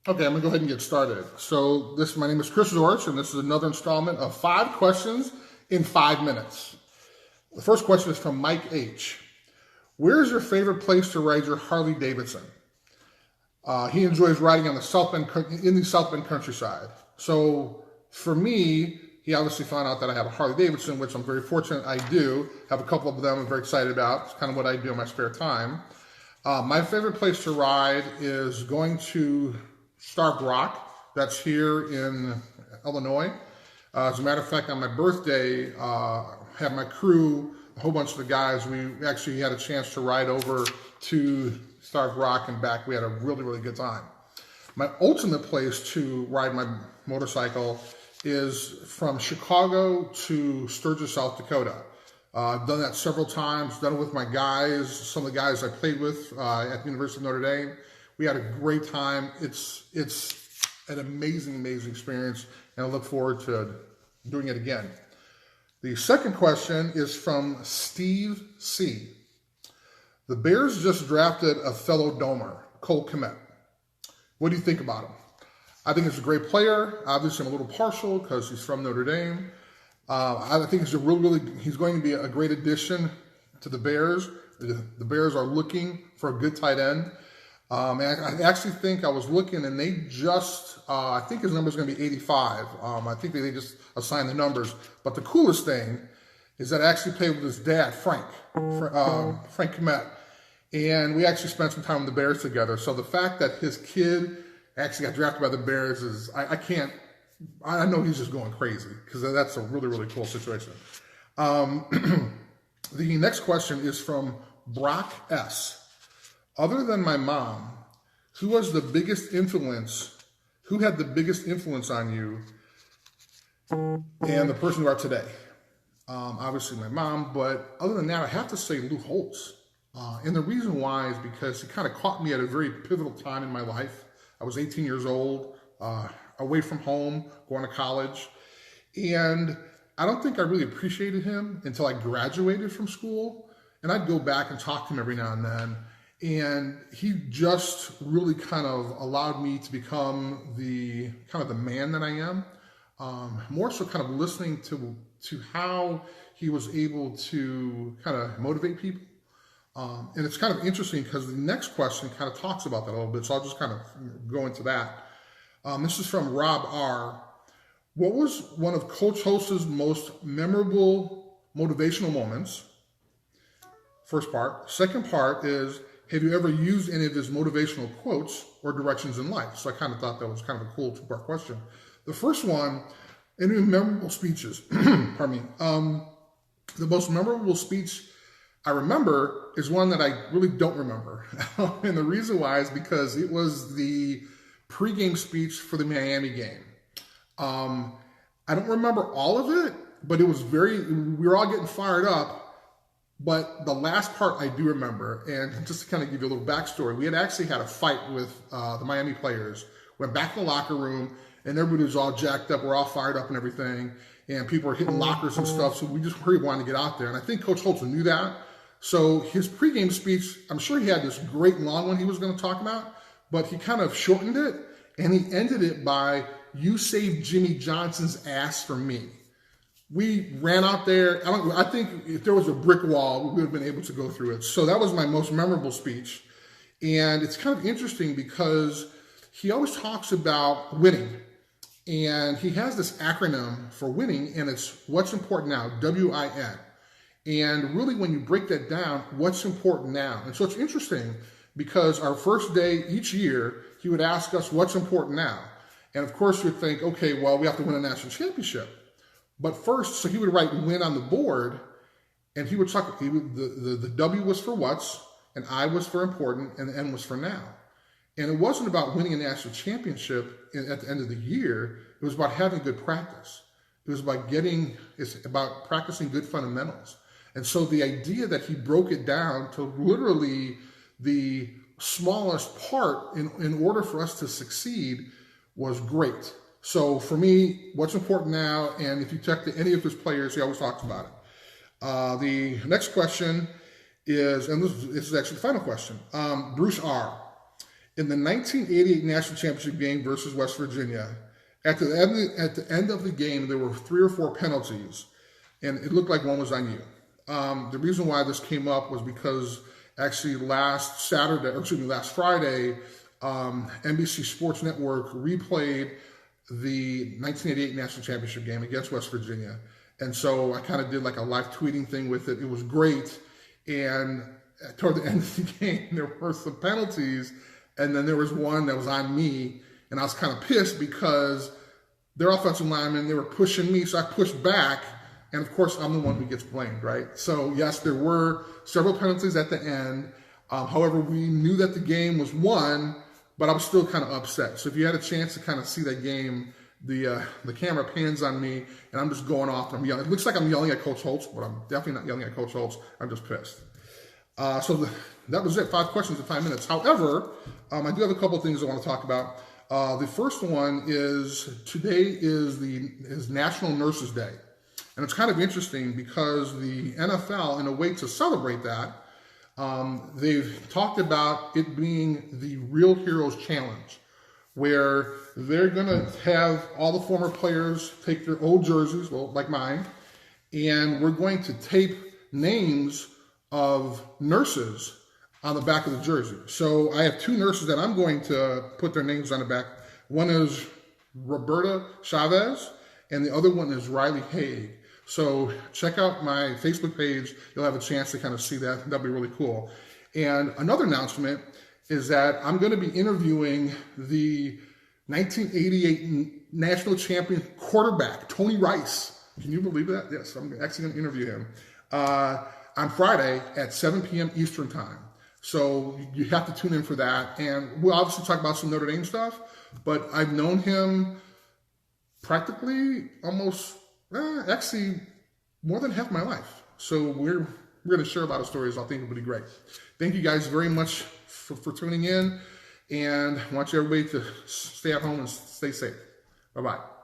Okay, I'm gonna go ahead and get started. So my name is Chris Zorich, and this is another installment of 5 questions in 5 minutes. The first question is from Mike H. Where is your favorite place to ride your Harley Davidson? He enjoys riding on the in the South Bend countryside. So for me, he obviously found out that I have a Harley Davidson, which I'm very fortunate I do. Have a couple of them I'm very excited about. It's kind of what I do in my spare time. My favorite place to ride is going to Starved Rock. That's here in Illinois. As a matter of fact, on my birthday, had my crew, a whole bunch of the guys, we actually had a chance to ride over to Starved Rock and back. We had a really, really good time. My ultimate place to ride my motorcycle is from Chicago to Sturgis, South Dakota. I've done that several times, done it with my guys, some of the guys I played with at the University of Notre Dame. We had a great time. It's an amazing, amazing experience, and I look forward to doing it again. The second question is from Steve C. The Bears just drafted a fellow Domer, Cole Kmet. What do you think about him? I think he's a great player. Obviously, I'm a little partial because he's from Notre Dame. I think he's he's going to be a great addition to the Bears. The Bears are looking for a good tight end. And I actually think I was looking, and they just, I think his number is going to be 85. I think they just assigned the numbers. But the coolest thing is that I actually played with his dad, Frank Kmet. And we actually spent some time with the Bears together. So the fact that his kid actually got drafted by the Bears is, I know he's just going crazy because that's a really, really cool situation. The next question is from Brock S. Other than my mom, who had the biggest influence on you and the person you are today? Obviously my mom, but other than that, I have to say Lou Holtz. And the reason why is because he kind of caught me at a very pivotal time in my life. I was 18 years old, away from home, going to college. And I don't think I really appreciated him until I graduated from school. And I'd go back and talk to him every now and then. And he just really kind of allowed me to become the man that I am. More so kind of listening to how he was able to kind of motivate people. And it's kind of interesting because the next question kind of talks about that a little bit. So I'll just kind of go into that. This is from Rob R. What was one of Coach Holtz's most memorable motivational moments? First part. Second part is, have you ever used any of his motivational quotes or directions in life? So I kind of thought that was kind of a cool two-part question. The first one, any memorable speeches? Pardon me. The most memorable speech I remember is one that I really don't remember. And the reason why is because it was the pregame speech for the Miami game. I don't remember all of it, but it was we were all getting fired up. But the last part I do remember, and just to kind of give you a little backstory, we had actually had a fight with the Miami players, went back to the locker room, and everybody was all jacked up, we're all fired up and everything, and people were hitting lockers and stuff, so we just really wanted to get out there. And I think Coach Holtz knew that. So his pregame speech, I'm sure he had this great long one he was going to talk about, but he kind of shortened it, and he ended it by, "You saved Jimmy Johnson's ass for me." We ran out there. I think if there was a brick wall, we would have been able to go through it. So that was my most memorable speech. And it's kind of interesting because he always talks about winning. And he has this acronym for winning, and it's what's important now, WIN. And really, when you break that down, what's important now? And so it's interesting because our first day each year, he would ask us what's important now. And of course, we'd think, okay, well, we have to win a national championship. But first, so he would write win on the board, and he would talk, the W was for what's, and I was for important, and the N was for now. And it wasn't about winning a national championship at the end of the year. It was about having good practice. It was it's about practicing good fundamentals. And so the idea that he broke it down to literally the smallest part in order for us to succeed was great. So for me, what's important now, and if you talk to any of his players, he always talks about it. The next question is, and this is actually the final question, Bruce R. in the 1988 National Championship game versus West Virginia, at the end of the game, there were 3 or 4 penalties, and it looked like one was on you. The reason why this came up was because actually last Friday, NBC Sports Network replayed the 1988 National Championship game against West Virginia. And so I kind of did like a live tweeting thing with it. It was great. And toward the end of the game, there were some penalties. And then there was one that was on me. And I was kind of pissed because their offensive linemen, they were pushing me. So I pushed back. And of course, I'm the one who gets blamed, right? So yes, there were several penalties at the end. However, we knew that the game was won, but I was still kind of upset. So if you had a chance to kind of see that game, the camera pans on me, and I'm just going off. And I'm yelling. It looks like I'm yelling at Coach Holtz, but I'm definitely not yelling at Coach Holtz. I'm just pissed. That was it. 5 questions in 5 minutes. However, I do have a couple of things I want to talk about. The first one is today is National Nurses Day. And it's kind of interesting because the NFL, in a way to celebrate that, they've talked about it being the Real Heroes Challenge, where they're going to have all the former players take their old jerseys, well, like mine, and we're going to tape names of nurses on the back of the jersey. So I have 2 nurses that I'm going to put their names on the back. One is Roberta Chavez, and the other one is Riley Haig. So check out my Facebook page. You'll have a chance to kind of see that. That'll be really cool. And another announcement is that I'm going to be interviewing the 1988 national champion quarterback, Tony Rice. Can you believe that? Yes, I'm actually going to interview him on Friday at 7 p.m. Eastern time. So you have to tune in for that. And we'll obviously talk about some Notre Dame stuff, but I've known him practically almost actually more than half my life. So we're going to share a lot of stories. I think it'll be great. Thank you guys very much for tuning in, and I want you everybody to stay at home and stay safe. Bye-bye.